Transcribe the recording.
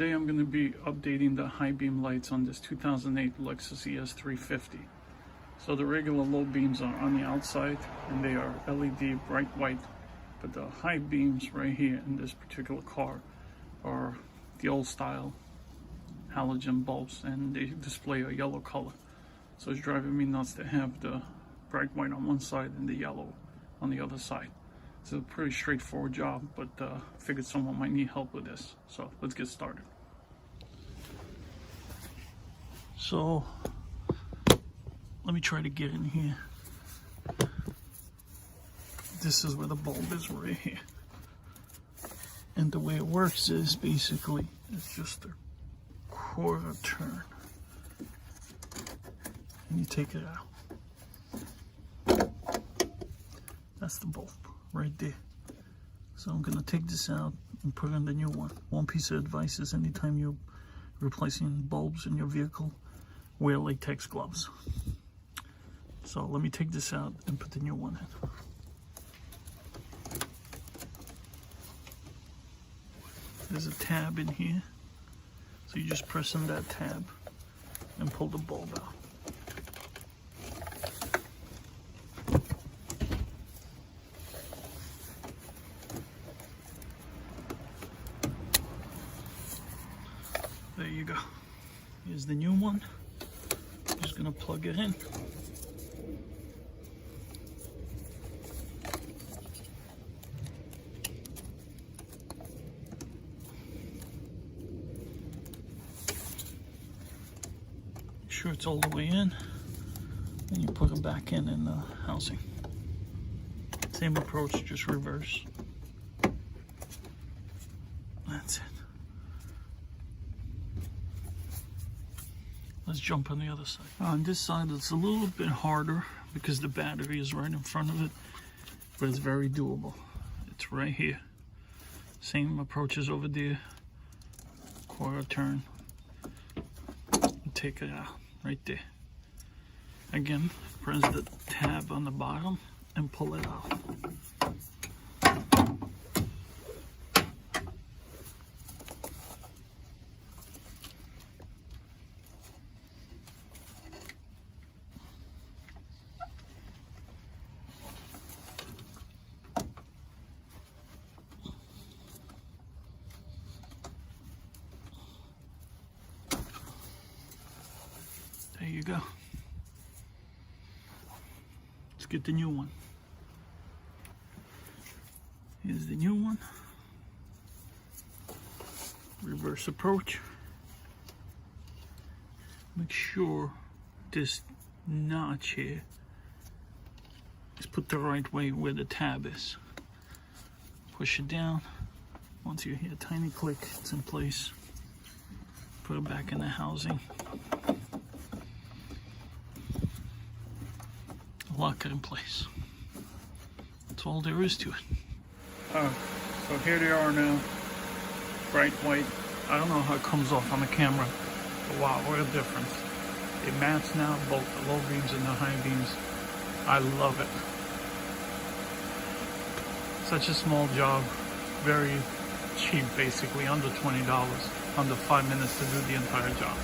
today I'm going to be updating the high beam lights on this 2008 Lexus ES350. So the regular low beams are on the outside and they are LED bright white, but the high beams right here in this particular car are the old style halogen bulbs, and they display a yellow color. So it's driving me nuts to have the bright white on one side and the yellow on the other side. It's a pretty straightforward job, but figured someone might need help with this. So let's get started. So let me try to get in here. This is where the bulb is, right here. And the way it works is basically it's just a quarter turn. And you take it out. That's the bulb right there. So I'm gonna take this out and put in the new one. One piece of advice is anytime you're replacing bulbs in your vehicle, wear latex gloves. So let me take this out and put the new one in. There's a tab in here. So you just press on that tab and pull the bulb out. There you go. Here's the new one. Just gonna plug it in. Make sure it's all the way in, and you put it back in the housing. Same approach, just reverse. That's it. Let's jump on the other side. On this side, it's a little bit harder because the battery is right in front of it, but it's very doable. It's right here. Same approach as over there. Quarter turn. And take it out right there. Again, press the tab on the bottom and pull it out. There you go. Let's get the new one. Here's the new one. Reverse approach. Make sure this notch here is put the right way where the tab is. Push it down. Once you hear a tiny click, it's in place. Put it back in the housing. Lock it in place. That's all there is to it. So here they are now, bright white. I don't know how it comes off on the camera, but wow, what a difference. It match now, both the low beams and the high beams. I love it. Such a small job, very cheap, basically under $20, under 5 minutes to do the entire job.